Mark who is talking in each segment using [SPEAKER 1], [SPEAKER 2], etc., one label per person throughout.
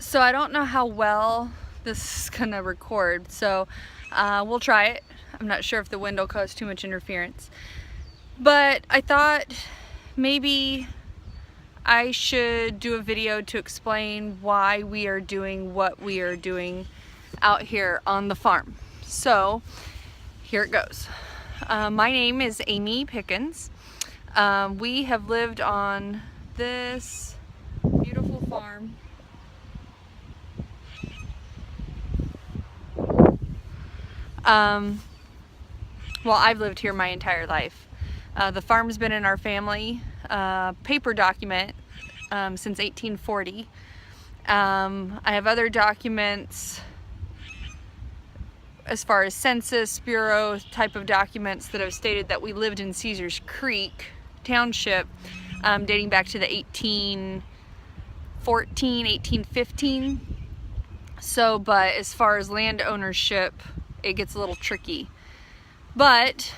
[SPEAKER 1] So I don't know how well this is gonna record, so we'll try it. I'm not sure if the wind will cause too much interference. But I thought maybe I should do a video to explain why we are doing what we are doing out here on the farm. So here it goes. My name is Amy Pickens. We have lived on this beautiful farm well, I've lived here my entire life. The farm's been in our family paper document since 1840. I have other documents as far as Census Bureau type of documents that have stated that we lived in Caesars Creek Township dating back to the 1814, 1815. So, but as far as land ownership, it gets a little tricky. But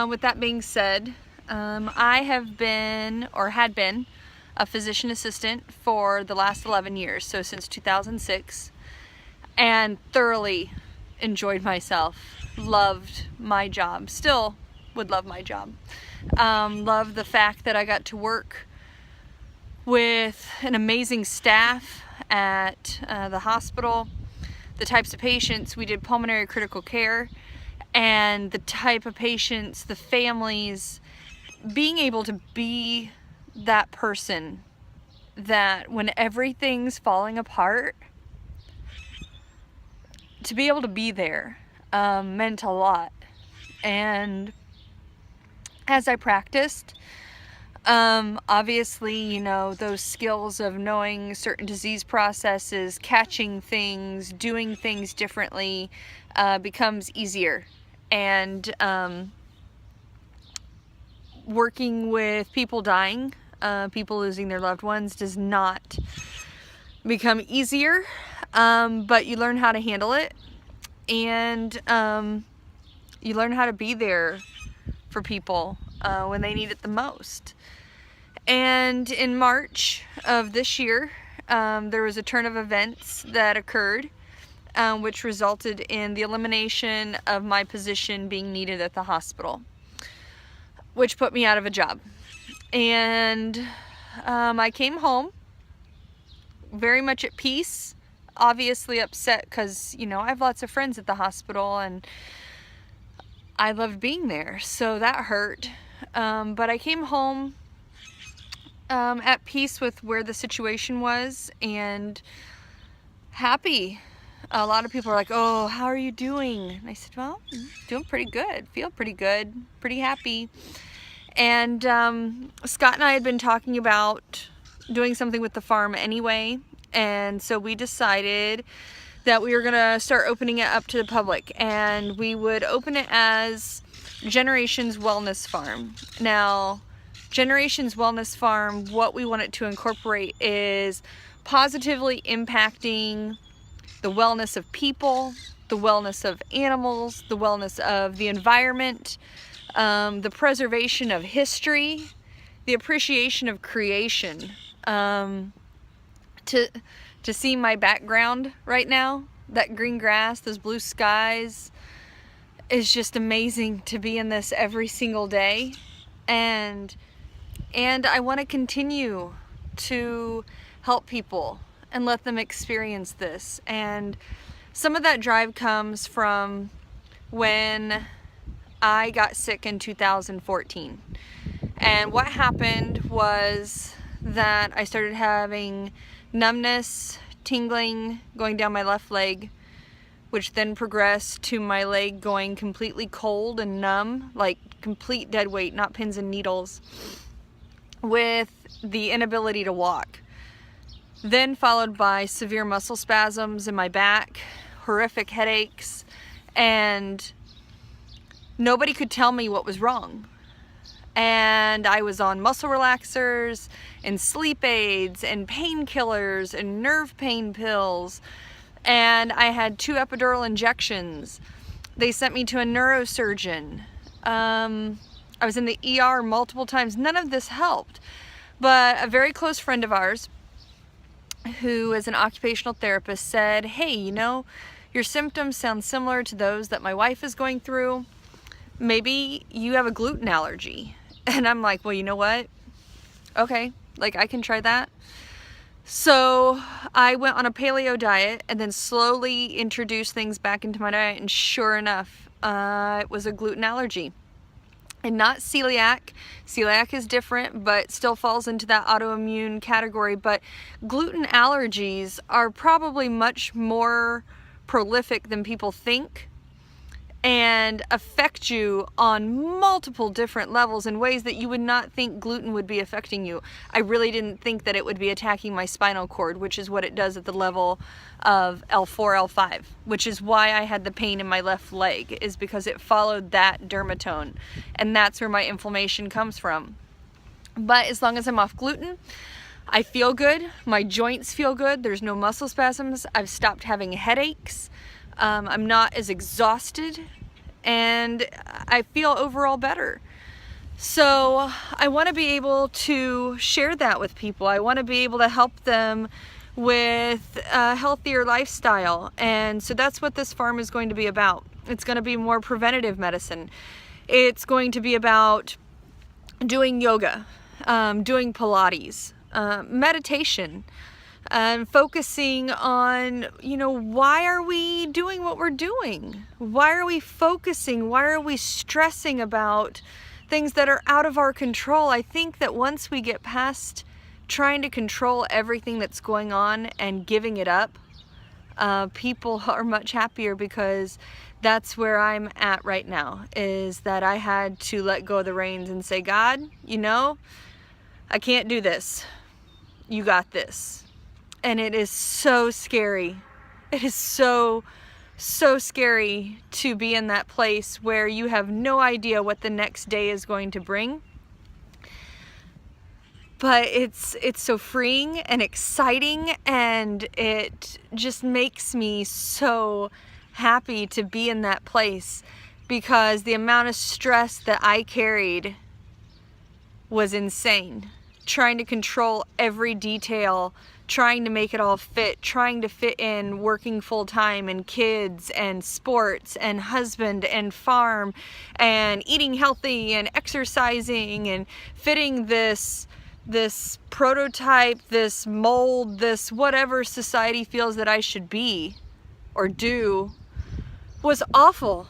[SPEAKER 1] with that being said, I have been, or had been, a physician assistant for the last 11 years, so since 2006, and thoroughly enjoyed myself, loved my job, still would love my job. Love the fact that I got to work with an amazing staff at the hospital, the types of patients. We did pulmonary critical care, and the type of patients, the families, being able to be that person that when everything's falling apart, to be able to be there meant a lot. And as I practiced, obviously, you know, those skills of knowing certain disease processes, catching things, doing things differently becomes easier. And working with people dying, people losing their loved ones does not become easier, but you learn how to handle it, and you learn how to be there for people when they need it the most. And in March of this year, there was a turn of events that occurred, which resulted in the elimination of my position being needed at the hospital, which put me out of a job. And I came home very much at peace, obviously upset because, you know, I have lots of friends at the hospital and I loved being there, so that hurt. But I came home at peace with where the situation was and happy. A lot of people are like, oh, how are you doing? And I said, well, doing pretty good, feel pretty good, pretty happy. And Scott and I had been talking about doing something with the farm anyway, and so we decided that we were gonna start opening it up to the public, and we would open it as Generations Wellness Farm. Now, Generations Wellness Farm, what we want it to incorporate is positively impacting the wellness of people, the wellness of animals, the wellness of the environment, the preservation of history, the appreciation of creation. To see my background right now, that green grass, those blue skies, is just amazing to be in this every single day. And I want to continue to help people and let them experience this. And some of that drive comes from when I got sick in 2014. And what happened was that I started having numbness, tingling going down my left leg, which then progressed to my leg going completely cold and numb, like complete dead weight, not pins and needles, with the inability to walk. Then followed by severe muscle spasms in my back, horrific headaches, and nobody could tell me what was wrong. And I was on muscle relaxers and sleep aids and painkillers and nerve pain pills, and I had 2 epidural injections. They sent me to a neurosurgeon. I was in the ER multiple times. None of this helped. But a very close friend of ours who is an occupational therapist said, hey, you know, your symptoms sound similar to those that my wife is going through. Maybe you have a gluten allergy. And I'm like, well, you know what? Okay, like I can try that. So I went on a paleo diet and then slowly introduced things back into my diet, and sure enough, it was a gluten allergy. And not celiac. Celiac is different, but still falls into that autoimmune category. But gluten allergies are probably much more prolific than people think, and affect you on multiple different levels in ways that you would not think gluten would be affecting you. I really didn't think that it would be attacking my spinal cord, which is what it does at the level of L4, L5, which is why I had the pain in my left leg, is because it followed that dermatome, and that's where my inflammation comes from. But as long as I'm off gluten, I feel good, my joints feel good, there's no muscle spasms, I've stopped having headaches, I'm not as exhausted, and I feel overall better. So I want to be able to share that with people. I want to be able to help them with a healthier lifestyle, and so that's what this farm is going to be about. It's going to be more preventative medicine. It's going to be about doing yoga, doing Pilates, meditation, and focusing on, you know, why are we doing what we're doing? Why are we focusing? Why are we stressing about things that are out of our control? I think that once we get past trying to control everything that's going on and giving it up, people are much happier, because that's where I'm at right now, is that I had to let go of the reins and say, God, you know, I can't do this. You got this. And it is so scary. It is so scary to be in that place where you have no idea what the next day is going to bring. But it's so freeing and exciting, and it just makes me so happy to be in that place, because the amount of stress that I carried was insane. Trying to control every detail, trying to make it all fit, trying to fit in working full time and kids and sports and husband and farm and eating healthy and exercising and fitting this prototype, this mold, this whatever society feels that I should be or do, was awful.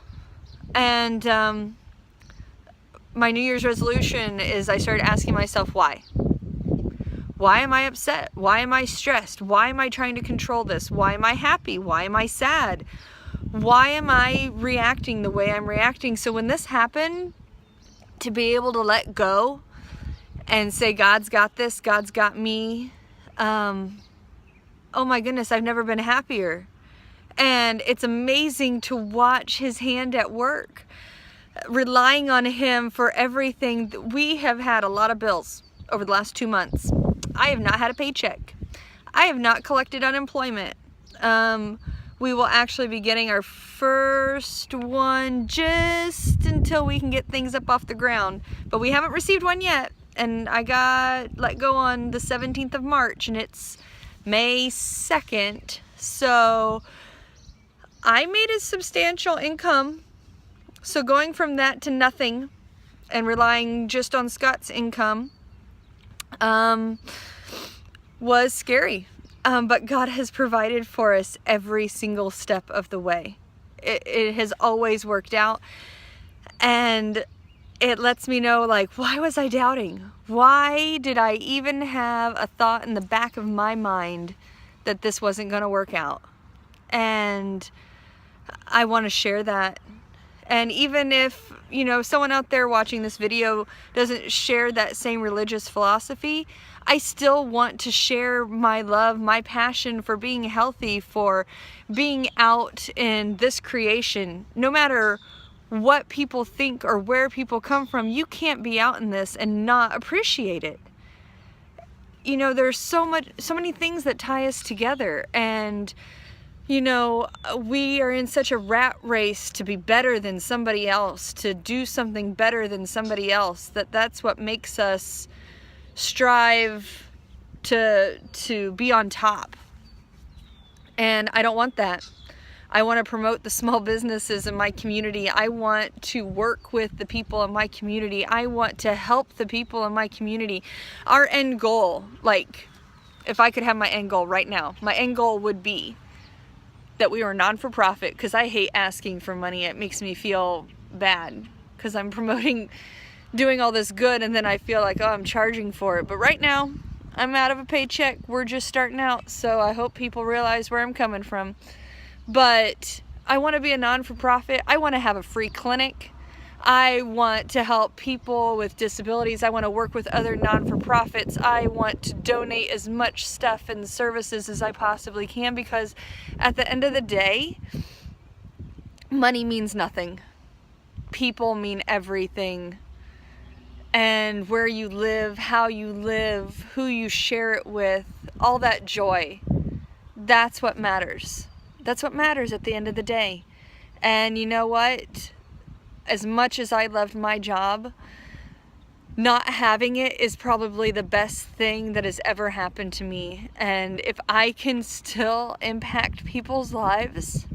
[SPEAKER 1] And my New Year's resolution is I started asking myself, why? Why am I upset? Why am I stressed? Why am I trying to control this? Why am I happy? Why am I sad? Why am I reacting the way I'm reacting? So when this happened, to be able to let go and say, God's got this, God's got me, oh my goodness, I've never been happier. And it's amazing to watch His hand at work, relying on Him for everything. We have had a lot of bills over the last 2 months. I have not had a paycheck. I have not collected unemployment. We will actually be getting our first one just until we can get things up off the ground. But we haven't received one yet. And I got let go on the 17th of March, and it's May 2nd. So I made a substantial income. So going from that to nothing and relying just on Scott's income was scary. But God has provided for us every single step of the way. It has always worked out. And it lets me know, like, why was I doubting? Why did I even have a thought in the back of my mind that this wasn't going to work out? And I want to share that. And even if, you know, someone out there watching this video doesn't share that same religious philosophy, I still want to share my love, my passion for being healthy, for being out in this creation. No matter what people think or where people come from, you can't be out in this and not appreciate it. You know, there's so many things that tie us together, and you know, we are in such a rat race to be better than somebody else, to do something better than somebody else, that's what makes us strive to be on top. And I don't want that. I want to promote the small businesses in my community. I want to work with the people in my community. I want to help the people in my community. Our end goal, like, if I could have my end goal right now, my end goal would be that we were non-for-profit, because I hate asking for money. It makes me feel bad because I'm promoting doing all this good, and then I feel like, oh, I'm charging for it. But right now, I'm out of a paycheck. We're just starting out, so I hope people realize where I'm coming from. But I want to be a non-for-profit. I want to have a free clinic. I want to help people with disabilities. I want to work with other non-for-profits. I want to donate as much stuff and services as I possibly can, because at the end of the day, money means nothing. People mean everything. And where you live, how you live, who you share it with, all that joy, that's what matters. That's what matters at the end of the day. And you know what? As much as I loved my job, not having it is probably the best thing that has ever happened to me. And if I can still impact people's lives,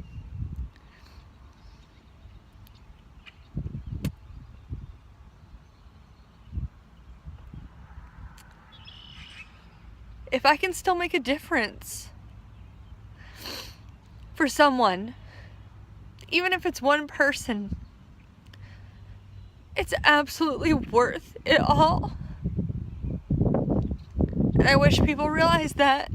[SPEAKER 1] if I can still make a difference for someone, even if it's one person, it's absolutely worth it all. And I wish people realized that.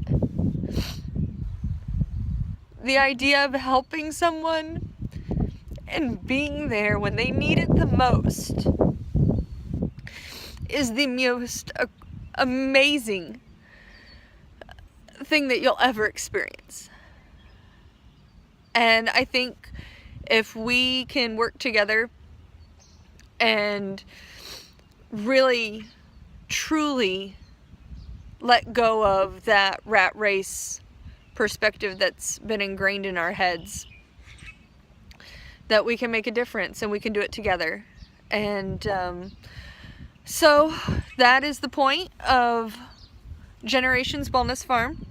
[SPEAKER 1] The idea of helping someone and being there when they need it the most is the most amazing thing that you'll ever experience. And I think if we can work together and really, truly let go of that rat race perspective that's been ingrained in our heads, that we can make a difference and we can do it together. And so that is the point of Generations Wellness Farm.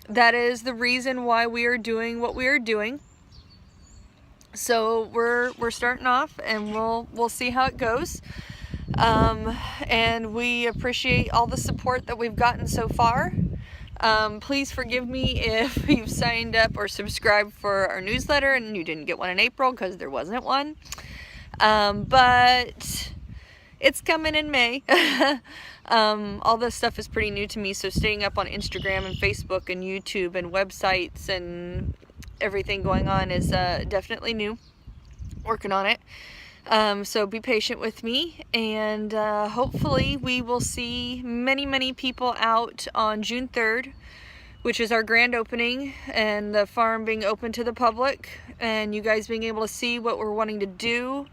[SPEAKER 1] That is the reason why we are doing what we are doing. So we're starting off, and we'll see how it goes. And we appreciate all the support that we've gotten so far. Please forgive me if you've signed up or subscribed for our newsletter and you didn't get one in April, because there wasn't one. But it's coming in May. All this stuff is pretty new to me, so staying up on Instagram and Facebook and YouTube and websites and everything going on is definitely new. Working on it. So be patient with me, and hopefully we will see many people out on June 3rd, which is our grand opening, and the farm being open to the public, and you guys being able to see what we're wanting to do,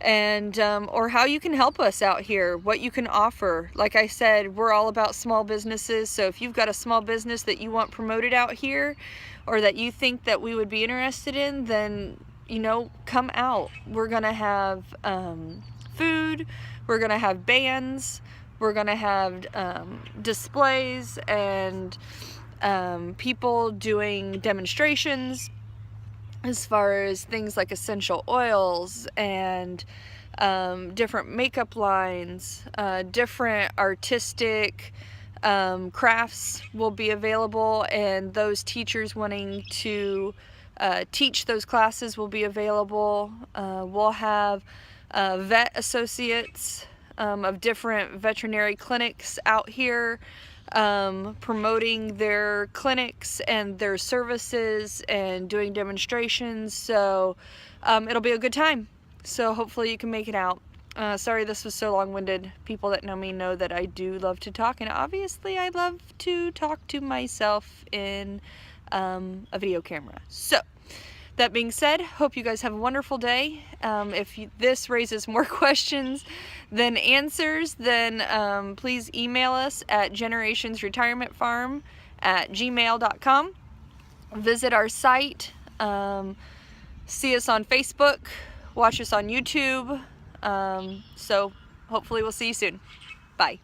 [SPEAKER 1] and or how you can help us out here, what you can offer. Like I said, we're all about small businesses, so if you've got a small business that you want promoted out here, or that you think that we would be interested in, then, you know, come out. We're gonna have food, we're gonna have bands, we're gonna have displays, and people doing demonstrations as far as things like essential oils and different makeup lines, different artistic crafts will be available, and those teachers wanting to teach those classes will be available. We'll have vet associates of different veterinary clinics out here promoting their clinics and their services and doing demonstrations. So it'll be a good time. So hopefully you can make it out. Sorry this was so long-winded. People that know me know that I do love to talk, and obviously I love to talk to myself in a video camera. So that being said, hope you guys have a wonderful day. If this raises more questions than answers, then please email us at generationsretirementfarm@gmail.com. Visit our site, see us on Facebook, watch us on YouTube. So hopefully we'll see you soon. Bye.